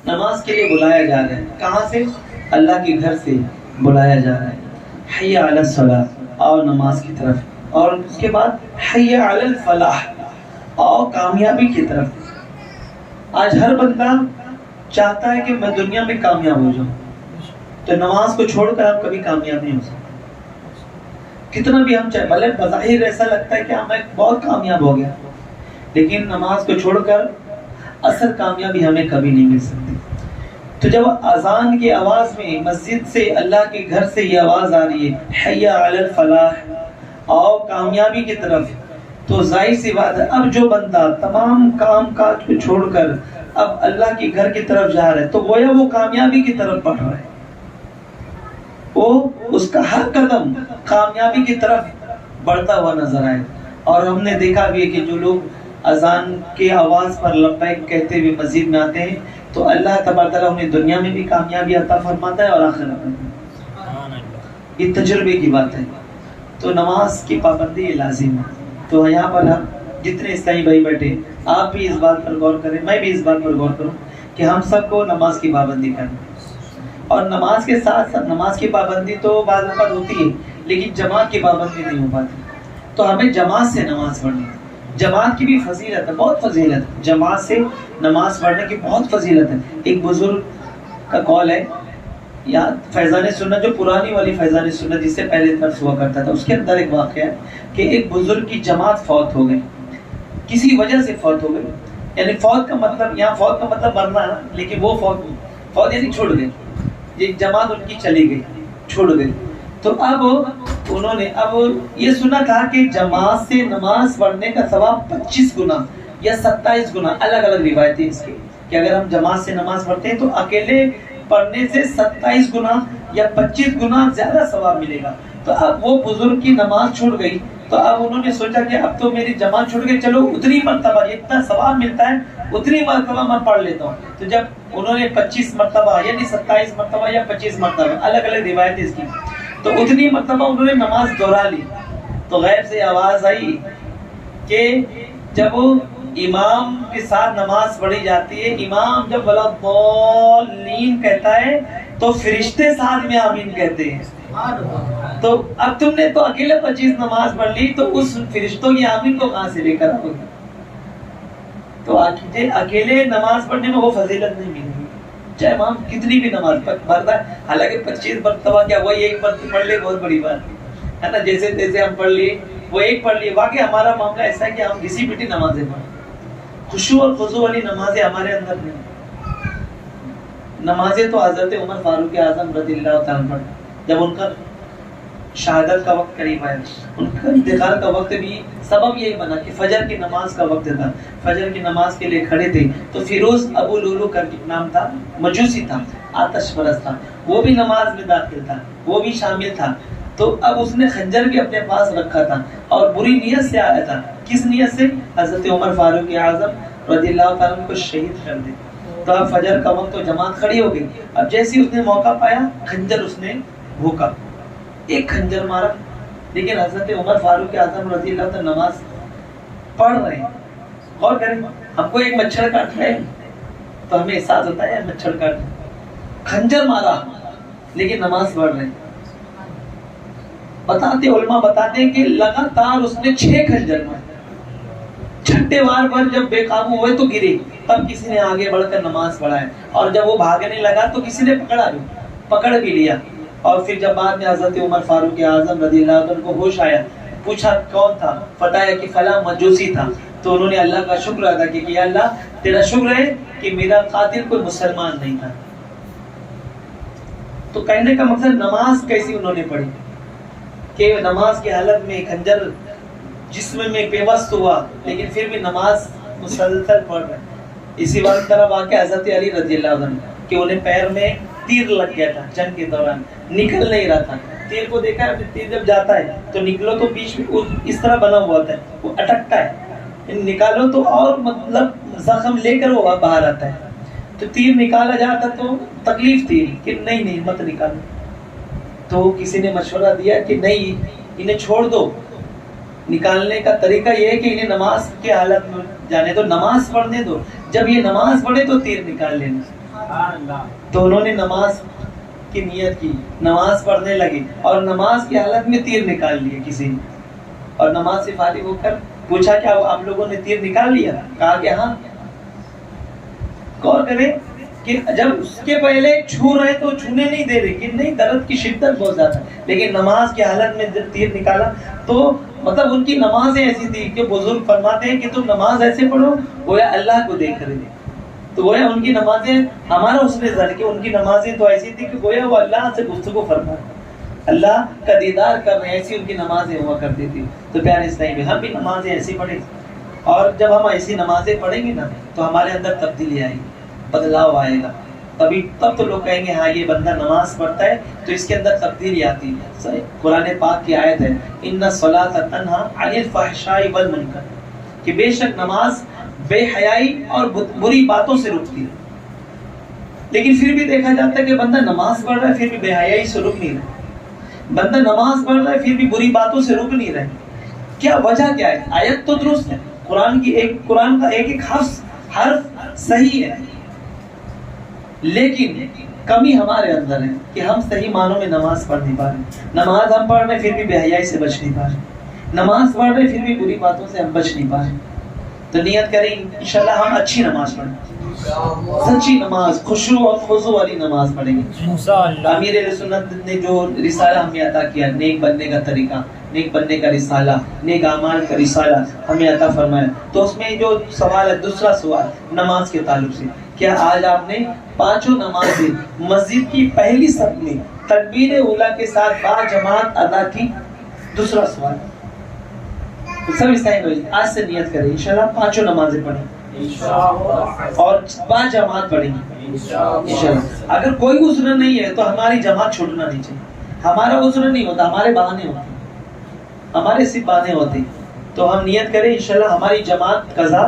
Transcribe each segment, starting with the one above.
نماز کے لیے بلایا جا رہا ہے. کہاں سے؟ اللہ کے گھر سے بلایا جا رہا ہے. حی علی الصلاۃ، اور نماز کی طرف. اور اس کے بعد حی علی الفلاح، اور کامیابی کی طرف. آج ہر بندہ چاہتا ہے کہ میں دنیا میں کامیاب ہو جاؤں، تو نماز کو چھوڑ کر آپ کبھی کامیاب نہیں ہو سکتے. کتنا بھی ہم چاہے، بھلے بظاہر ایسا لگتا ہے کہ میں بہت کامیاب ہو گیا، لیکن نماز کو چھوڑ کر اصل کامیابی ہمیں کبھی نہیں مل سکتی. تو جب اذان کی آواز میں مسجد سے، اللہ کے گھر سے یہ آواز آ رہی ہے حی علی الفلاح، اور کامیابی کی طرف، تو ظاہر سی بات ہے اب جو بندہ تمام کام کاج کو چھوڑ کر اب اللہ کے گھر کی طرف جا رہا ہے، تو گویا وہ کامیابی کی طرف بڑھ رہا ہے. وہ اس کا ہر قدم کامیابی کی طرف بڑھتا ہوا نظر آئے. اور ہم نے دیکھا بھی ہے کہ جو لوگ اذان کے آواز پر لبیک کہتے ہوئے مسجد میں آتے ہیں، تو اللہ تبارک تعالیٰ انہیں دنیا میں بھی کامیابی عطا فرماتا ہے اور آخرت میں. یہ تجربے کی بات ہے. تو نماز کی پابندی یہ لازم ہے. تو یہاں پر ہم جتنے اسلامی بھائی بیٹھے، آپ بھی اس بات پر غور کریں، میں بھی اس بات پر غور کروں کہ ہم سب کو نماز کی پابندی کرنا. اور نماز کے ساتھ ساتھ نماز کی پابندی تو بعض اوقات ہوتی ہے، لیکن جماعت کی پابندی نہیں ہو پاتی. تو ہمیں جماعت سے نماز پڑھنی ہے. جماعت کی بھی فضیلت ہے، بہت فضیلت ہے. جماعت سے نماز پڑھنے کی بہت فضیلت ہے. ایک بزرگ کا قول ہے، یا فیضان سنت، جو پرانی والی فیضان سنت جس سے پہلے درس ہوا کرتا تھا، اس کے اندر ایک واقعہ ہے کہ ایک بزرگ کی جماعت فوت ہو گئی، کسی وجہ سے فوت ہو گئی. یعنی فوت کا مطلب، یہاں فوت کا مطلب مرنا ہے، لیکن وہ فوت یعنی چھوڑ گئے. یہ جماعت ان کی چلی گئی، چھوڑ گئی. تو اب انہوں نے یہ سنا تھا کہ جماعت سے نماز پڑھنے کا ثواب 25 گنا یا 27 گنا، الگ الگ روایتیں اس کی، کہ اگر ہم جماعت سے نماز پڑھتے ہیں تو اکیلے پڑھنے سے 27 گنا یا 25 گنا زیادہ ثواب ملے گا. تو اب وہ بزرگ کی نماز چھوڑ گئی، تو اب انہوں نے سوچا کہ اب تو میری جماعت چھوڑ گئی، چلو اتنی مرتبہ جتنا ثواب ملتا ہے اتنی مرتبہ میں پڑھ لیتا ہوں. تو جب انہوں نے 25 مرتبہ یعنی 27 مرتبہ یا 25 مرتبہ، الگ الگ روایت اس کی، تو اتنی مرتبہ انہوں نے نماز دہرا لی. تو غیب سے آواز آئی کہ جب امام کے ساتھ نماز پڑھی جاتی ہے، امام جب وَلَضَّالِّينَ کہتا ہے تو فرشتے ساتھ میں آمین کہتے ہیں. تو اب تم نے تو اکیلے 25 نماز پڑھ لی، تو اس فرشتوں کی آمین کو کہاں سے لے کر آؤ گے؟ تو اکیلے نماز پڑھنے میں وہ فضیلت نہیں ملے گی، چاہے امام کتنی بھی نماز پڑھتا ہے. حالانکہ 25 مرتبہ کیا وہی ایک مرتبہ پڑھ لے بہت بڑی بات ہے نا. جیسے تیسے ہم پڑھ لیے، وہ ایک پڑھ لیے. واقعی ہمارا معاملہ ایسا ہے کہ ہم گھسی پٹی نمازیں پڑھیں، خشوع اور خضوع والی نمازیں ہمارے اندر نہیں. نمازیں تو حضرت عمر فاروق اعظم رضی اللہ تعالیٰ عنہ، جب ان کا شہادت کا وقت قریب آیا، ان کا انتقال کا وقت بھی سبب یہی بنا کہ فجر کی نماز کا وقت تھا، فجر کی نماز کے لیے کھڑے تھے. تو فیروز ابو لولو کا نام تھا، مجوسی تھا، آتش پرست تھا، وہ بھی نماز میں داخل تھا، وہ بھی شامل تھا. تو اب اس نے خنجر بھی اپنے پاس رکھا تھا اور بری نیت سے آیا تھا. کس نیت سے؟ حضرت عمر فاروق اعظم رضی اللہ تعالیٰ عنہ کو شہید کر دے. تو اب فجر کا وقت تو جماعت کھڑی ہو گئی. اب جیسے اس نے موقع پایا، خنجر اس نے بھوکا، ایک خنجر مارا. لیکن حضرت عمر فاروق اعظم رضی اللہ تعالیٰ نماز پڑھ رہے ہیں. غور کریں، ہم کو ایک مچھر کاٹ رہے ہیں تو ہمیں احساس ہوتا ہے مچھر کاٹ، خنجر مارا لیکن نماز پڑھ رہے ہیں. علماء بتاتے ہیں کہ لگاتار اس نے 6 خنجر مارے. چھٹے وار پر جب بے قابو ہوئے تو گرے، تب کسی نے آگے بڑھ کر نماز پڑھائے. اور جب وہ بھاگنے لگا تو کسی نے پکڑ بھی لیا. اور پھر جب بعد میں حضرت عمر فاروق اعظم رضی اللہ عنہ کو ہوش آیا، پوچھا کون تھا، بتایا کہ فلاں مجوسی تھا. تو انہوں نے اللہ کا شکر ادا کیا کہ یا اللہ تیرا شکر ہے کہ میرا قاتل کوئی مسلمان نہیں تھا. تو کہنے کا مقصد نماز کیسی انہوں نے پڑھی کہ نماز کی حالت میں خنجر جسم میں پیوست ہوا، لیکن پھر بھی نماز مسلسل پڑھ رہے. اسی وقت طرح واقعہ حضرت علی رضی اللہ عنہ کہ انہیں پیر میں تیر لگ گیا تھا جنگ کے دوران، نکل نہیں رہا تھا. تیر کو دیکھا ہے، تیر جب جاتا ہے تو نکلو تو بیچ میں اس طرح بنا ہوا ہوتا ہے، وہ اٹکتا ہے، نکالو تو اور مطلب زخم لے کر وہ باہر آتا ہے. تو تیر نکالا جاتا تو تکلیف تھی کہ نہیں مت نکالو. تو کسی نے مشورہ دیا کہ نہیں انہیں چھوڑ دو. نکالنے کا طریقہ یہ ہے کہ انہیں نماز کے حالت میں جانے دو، نماز پڑھنے دو، جب یہ نماز پڑھے تو تیر نکال لینا. تو انہوں نے نماز کی نیت کی، نماز پڑھنے لگے اور نماز کی حالت میں تیر نکال لیے کسی نے، اور نماز سے فارغ ہو کر پوچھا کیا آپ لوگوں نے تیر نکال لیا؟ کہا کہ ہاں۔ غور کریں کہ جب اس کے پہلے چھو رہے تو چھونے نہیں دے رہے کہ نہیں، درد کی شدت بہت زیادہ، لیکن نماز کی حالت میں جب تیر نکالا تو مطلب ان کی نمازیں ایسی تھی کہ بزرگ فرماتے ہیں کہ تم نماز ایسے پڑھو گویا اللہ کو دیکھ رہے تھے، تو گویا ان کی نمازیں ہمارا حسن ظن کہ ان کی نمازیں تو ایسی تھی کہ گویا وہ اللہ سے گفتگو فرما رہے، اللہ کا دیدار کر رہے ہیں، ایسی ان کی نمازیں ہوا کرتی تھی۔ تو پیارے اسلامی میں ہم بھی نمازیں ایسی پڑھیں، اور جب ہم ایسی نمازیں پڑھیں گے نا تو ہمارے اندر تبدیلی آئے گی، بدلاؤ آئے گا، تب تو لوگ کہیں گے ہاں یہ بندہ نماز پڑھتا ہے تو اس کے اندر تبدیلی آتی ہے۔ قرآن پاک کی آیت ہے ان الصلاۃ تنہی عن الفحشاء والمنکر، کہ بے شک نماز بے حیائی اور بری باتوں سے روکتی ہے۔ لیکن پھر بھی دیکھا جاتا ہے کہ بندہ نماز پڑھ رہا ہے پھر بھی بے حیائی سے رک نہیں رہا، بندہ نماز پڑھ رہا ہے پھر بھی بری باتوں سے رک نہیں رہے، کیا وجہ کیا ہے؟ آیت تو درست ہے، قرآن کا ایک حرف صحیح ہے، لیکن کمی ہمارے اندر ہے کہ ہم صحیح معنوں میں نماز پڑھ نہیں پا رہے، نماز ہم پڑھ رہے پھر بھی بے حیائی سے بچ نہیں پا رہے، نماز پڑھ رہے پھر بھی بری باتوں سے ہم بچ نہیں پا رہے۔ تو نیت کریں انشاءاللہ ہم اچھی نماز پڑھیں، سچی نماز، خشوع اور خضوع والی نماز پڑھیں گے۔ امیر اہل سنت نے جو رسالہ ہمیں عطا کیا، نیک بننے کا طریقہ، نیک بننے کا رسالہ، نیک اعمال کا رسالہ ہمیں عطا فرمایا، تو اس میں جو سوال ہے، دوسرا سوال نماز کے تعلق سے، کیا آج آپ نے پانچوں نمازیں مسجد کی پہلی صف میں تکبیر اولیٰ کے ساتھ با جماعت ادا کی؟ دوسرا سوال۔ تو سب اسلامی آج سے نیت کریں انشاءاللہ پانچوں نمازیں پڑھیں اور با جماعت پڑھیں گے انشاءاللہ۔ اگر کوئی عذر نہیں ہے تو ہماری جماعت چھوٹنا نہیں چاہیے، ہمارا عذر نہیں ہوتا، ہمارے بہانے ہوتے، ہمارے صرف بہانے ہوتے، تو ہم نیت کریں انشاءاللہ ہماری جماعت قضا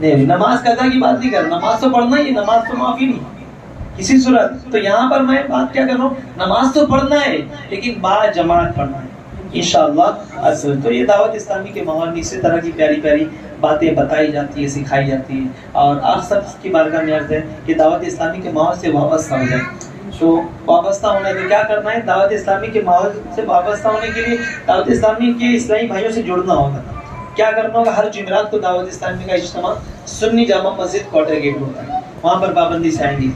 نہیں۔ نماز قضا کی بات نہیں کر رہا، نماز تو پڑھنا ہی ہے، نماز تو معافی نہیں کسی صورت۔ تو یہاں پر میں بات کیا کر رہا ہوں، نماز تو پڑھنا ہے لیکن با جماعت پڑھنا ہے انشاءاللہ۔ تو یہ دعوت اسلامی کے ماحول میں اسی طرح کی پیاری پیاری باتیں بتائی جاتی ہے، سکھائی جاتی ہے، اور آپ سب کی بارگاہ میں عرض ہے کہ دعوت اسلامی کے ماحول سے وابستہ ہو جائے۔ تو وابستہ ہونے تو کیا کرنا ہے، دعوت اسلامی کے ماحول سے وابستہ ہونے کے لیے دعوت اسلامی کے اسلامی بھائیوں سے جڑنا ہوگا۔ کیا کرنا ہوگا، ہر جمعرات کو دعوت اسلامی کا اجتماع سنی جامع مسجد کوارٹر گیٹ ہوتا ہے، وہاں پر پابندی سے آئیں گے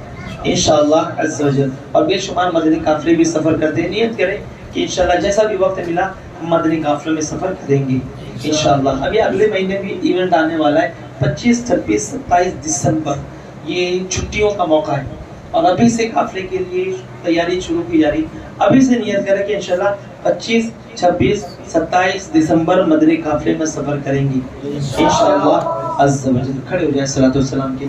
انشاءاللہ عز و جل، اور بے شمار مدنی قافلے بھی سفر کرتے ہیں۔ نیت کریں کہ انشاءاللہ جیسا بھی وقت ملا ہم مدنی قافلوں میں سفر کریں گے انشاءاللہ۔ ابھی اگلے مہینے بھی ایونٹ آنے والا ہے، 25، 26، 27 دسمبر، یہ چھٹیوں کا موقع ہے، اور ابھی سے قافلے کے لیے تیاری شروع کی جا رہی۔ ابھی سے نیت کریں کہ انشاءاللہ 25، 26، 27 دسمبر مدنی قافلے میں سفر کریں گے انشاءاللہ عز و جل۔ کھڑے ہو جائیں صلاۃ والسلام کے۔